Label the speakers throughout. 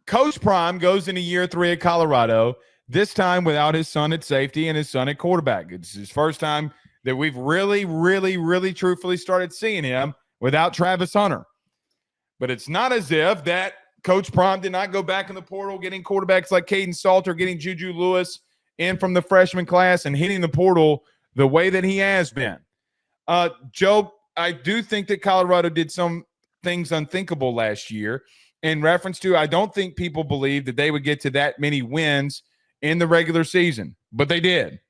Speaker 1: Coach Prime goes into year 3 at Colorado, this time without his son at safety and his son at quarterback. It's his first time that we've really, really, really truthfully started seeing him without Travis Hunter. But it's not as if that Coach Prime did not go back in the portal, getting quarterbacks like Caden Salter, getting Juju Lewis in from the freshman class and hitting the portal the way that he has been. Joe, I do think that Colorado did some things unthinkable last year in reference to, I don't think people believed that they would get to that many wins in the regular season, but they did.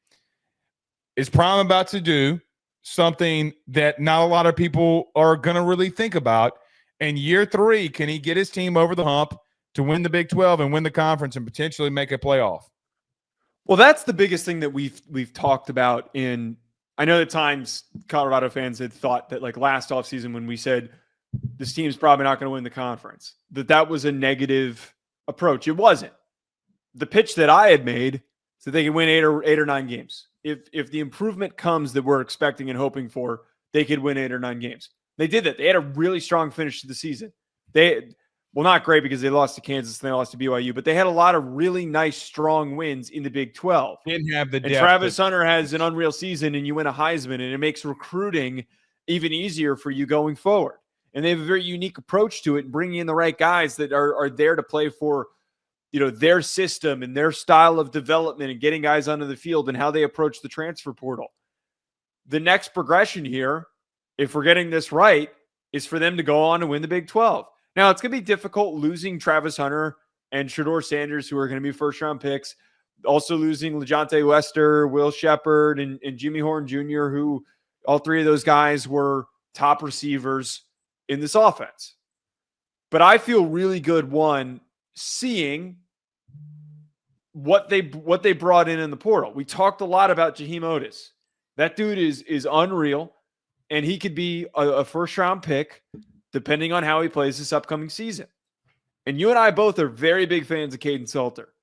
Speaker 1: Is Prime about to do something that not a lot of people are going to really think about? In year 3, can he get his team over the hump to win the Big 12 and win the conference and potentially make a playoff?
Speaker 2: Well, that's the biggest thing that we've talked about in – I know at times Colorado fans had thought that, like, last offseason when we said this team's probably not going to win the conference, that was a negative approach. It wasn't. The pitch that I had made is that they can win 8 or 9 games. If the improvement comes that we're expecting and hoping for, they could win 8 or 9 games. They did that. They had a really strong finish to the season. Well, not great because they lost to Kansas and they lost to BYU, but they had a lot of really nice, strong wins in the Big 12.
Speaker 1: Didn't have the depth.
Speaker 2: And Travis Hunter has an unreal season, and you win a Heisman, and it makes recruiting even easier for you going forward. And they have a very unique approach to it, and bringing in the right guys that are there to play for, their system and their style of development, and getting guys onto the field and how they approach the transfer portal. The next progression here, if we're getting this right, is for them to go on and win the Big 12. Now, it's going to be difficult losing Travis Hunter and Shedeur Sanders, who are going to be first-round picks. Also losing LeJontay Wester, Will Shepard, and Jimmy Horn Jr., who all 3 of those guys were top receivers in this offense. But I feel really good, one, seeing what they brought in the portal. We talked a lot about Jaheim Otis. That dude is unreal, and he could be a first-round pick depending on how he plays this upcoming season. And you and I both are very big fans of Caden Salter.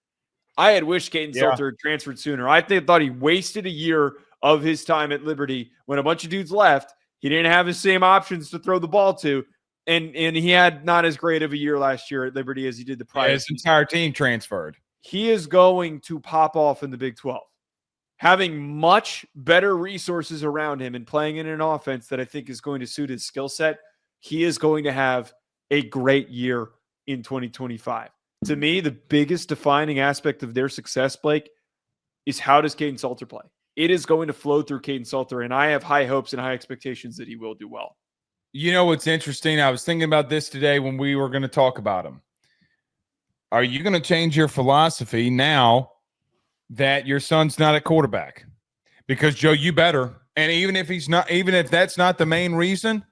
Speaker 2: I had wished Caden Salter had transferred sooner. I thought he wasted a year of his time at Liberty when a bunch of dudes left. He didn't have the same options to throw the ball to, and he had not as great of a year last year at Liberty as he did the prior
Speaker 1: his entire team transferred.
Speaker 2: He is going to pop off in the Big 12. Having much better resources around him and playing in an offense that I think is going to suit his skill set, he is going to have a great year in 2025. To me, the biggest defining aspect of their success, Blake, is how does Caden Salter play? It is going to flow through Caden Salter, and I have high hopes and high expectations that he will do well.
Speaker 1: You know what's interesting? I was thinking about this today when we were going to talk about him. Are you going to change your philosophy now that your son's not a quarterback? Because, Joe, you better. And even if that's not the main reason,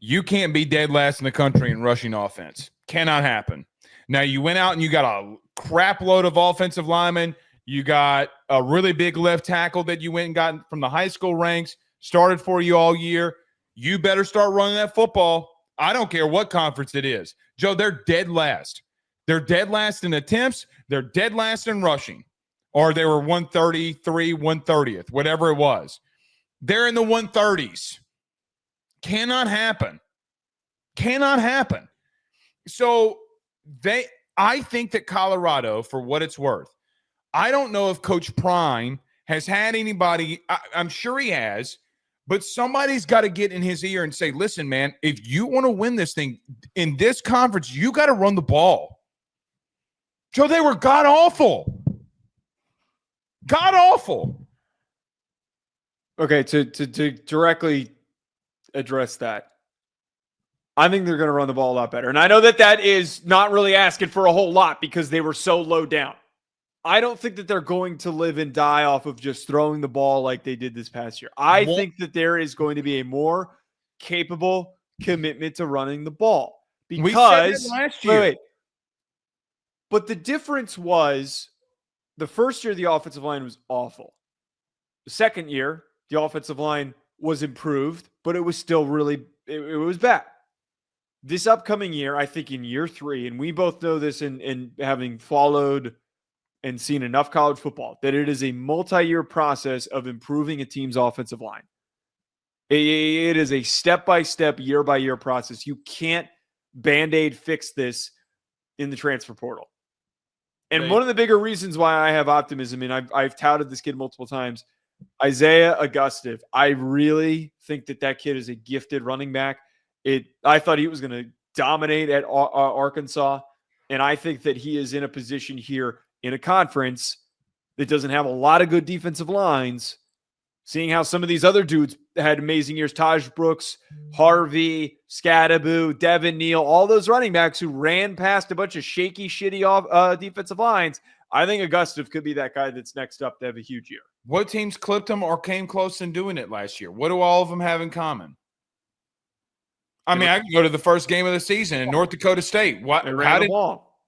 Speaker 1: you can't be dead last in the country in rushing offense. Cannot happen. Now, you went out and you got a crap load of offensive linemen. You got a really big left tackle that you went and got from the high school ranks, started for you all year. You better start running that football. I don't care what conference it is. Joe, they're dead last. They're dead last in attempts. They're dead last in rushing. Or they were 133, 130th, whatever it was. They're in the 130s. Cannot happen. Cannot happen. So I think that Colorado, for what it's worth, I don't know if Coach Prime has had anybody, I'm sure he has, but somebody's got to get in his ear and say, listen, man, if you want to win this thing in this conference, you got to run the ball. Joe, they were god-awful. God-awful.
Speaker 2: Okay, to directly address that, I think they're going to run the ball a lot better. And I know that is not really asking for a whole lot because they were so low down. I don't think that they're going to live and die off of just throwing the ball like they did this past year. I think that there is going to be a more capable commitment to running the ball. Because
Speaker 1: we said that last year.
Speaker 2: Wait. But the difference was the first year the offensive line was awful. The second year, the offensive line was improved, but it was still really, it was bad. This upcoming year, I think in year 3, and we both know this in having followed and seen enough college football, that it is a multi-year process of improving a team's offensive line. It is a step-by-step, year-by-year process. You can't Band-Aid fix this in the transfer portal. And one of the bigger reasons why I have optimism, and I've touted this kid multiple times, Isaiah Augustive. I really think that kid is a gifted running back. I thought he was going to dominate at Arkansas, and I think that he is in a position here in a conference that doesn't have a lot of good defensive lines. Seeing how some of these other dudes had amazing years, Taj Brooks, Harvey, Scadaboo, Devin Neal, all those running backs who ran past a bunch of shaky, shitty defensive lines. I think Augustive could be that guy that's next up to have a huge year.
Speaker 1: What teams clipped him or came close in doing it last year? What do all of them have in common? I mean, I can go to the first game of the season in North Dakota State.
Speaker 2: They ran the ball.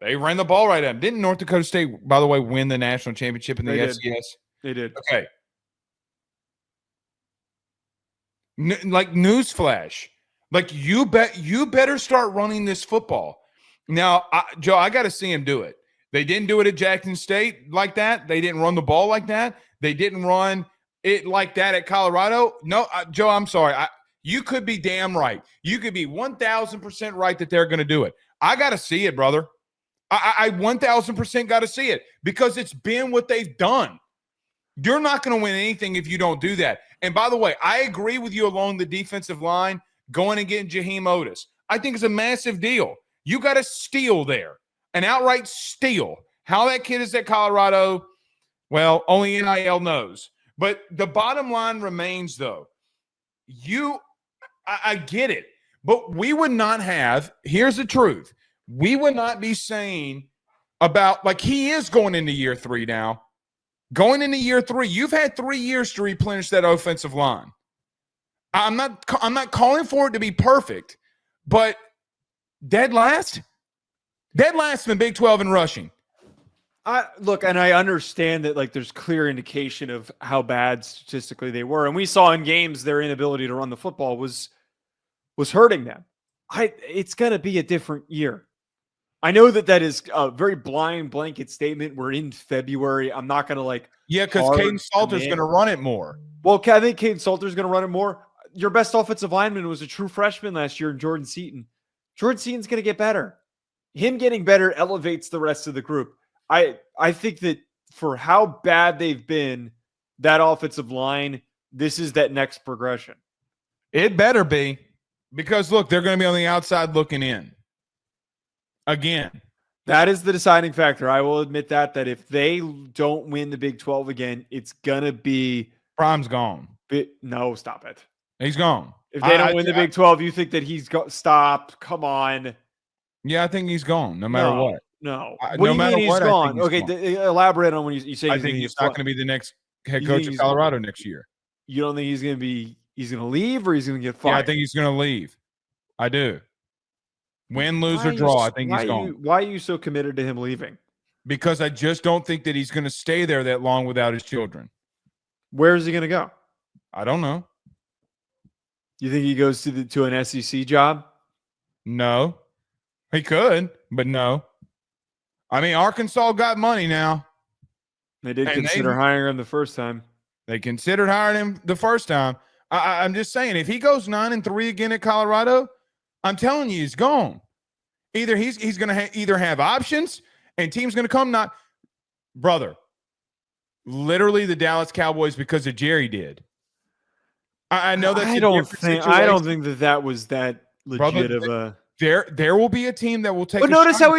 Speaker 1: They ran the ball right at him. Didn't North Dakota State, by the way, win the national championship in the FCS?
Speaker 2: They did.
Speaker 1: Okay. Like newsflash, like you better start running this football. Now, Joe, I got to see him do it. They didn't do it at Jackson State like that. They didn't run the ball like that. They didn't run it like that at Colorado. No, Joe, I'm sorry. You could be damn right. You could be 1,000% right that they're going to do it. I got to see it, brother. I 1,000% got to see it because it's been what they've done. You're not going to win anything if you don't do that. And by the way, I agree with you along the defensive line, going and getting Jaheim Otis. I think it's a massive deal. You got to steal there, an outright steal. How that kid is at Colorado, well, only NIL knows. But the bottom line remains, though, I get it, but we would not have, here's the truth, we would not be saying about, like he is going into year 3 now. Going into year 3, you've had 3 years to replenish that offensive line. I'm not calling for it to be perfect, but dead last in the Big 12 in rushing.
Speaker 2: Look, and I understand that like there's clear indication of how bad statistically they were, and we saw in games their inability to run the football was hurting them. It's going to be a different year. I know that is a very blind blanket statement. We're in February. I'm not going to
Speaker 1: because Caden Salter's going to run it more.
Speaker 2: Well, I think Caden Salter's going to run it more. Your best offensive lineman was a true freshman last year in Jordan Seaton. Jordan Seaton's going to get better. Him getting better elevates the rest of the group. I think that for how bad they've been, that offensive line, this is that next progression.
Speaker 1: It better be, because look, they're going to be on the outside looking in. Again,
Speaker 2: that is the deciding factor. I will admit that if they don't win the Big 12 again, it's going to be
Speaker 1: Prime's gone.
Speaker 2: No, stop it.
Speaker 1: He's gone.
Speaker 2: If they don't win the Big 12, you think that he's stop? Come on.
Speaker 1: Yeah, I think he's gone no matter what.
Speaker 2: No.
Speaker 1: What do you mean
Speaker 2: he's gone? Okay, elaborate on when you say
Speaker 1: I think he's not going to be the next head coach of Colorado next year.
Speaker 2: You don't think he's going to leave or he's going to get fired?
Speaker 1: Yeah, I think he's going to leave. I do. Win, lose, or draw, I think he's gone.
Speaker 2: Why are you so committed to him leaving?
Speaker 1: Because I just don't think that he's going to stay there that long without his children.
Speaker 2: Where is he going to go?
Speaker 1: I don't know.
Speaker 2: You think he goes to an SEC job?
Speaker 1: No. He could, but no. I mean, Arkansas got money now.
Speaker 2: They did consider hiring him the first time.
Speaker 1: They considered hiring him the first time. I'm just saying, if he goes 9-3 again at Colorado, I'm telling you, he's gone. Either he's going to either have options and team's going to come not. Brother, literally the Dallas Cowboys because of Jerry did. I know that's
Speaker 2: I don't think that was that legit. Brother,
Speaker 1: of a. There will be a team that will take.
Speaker 2: But notice how he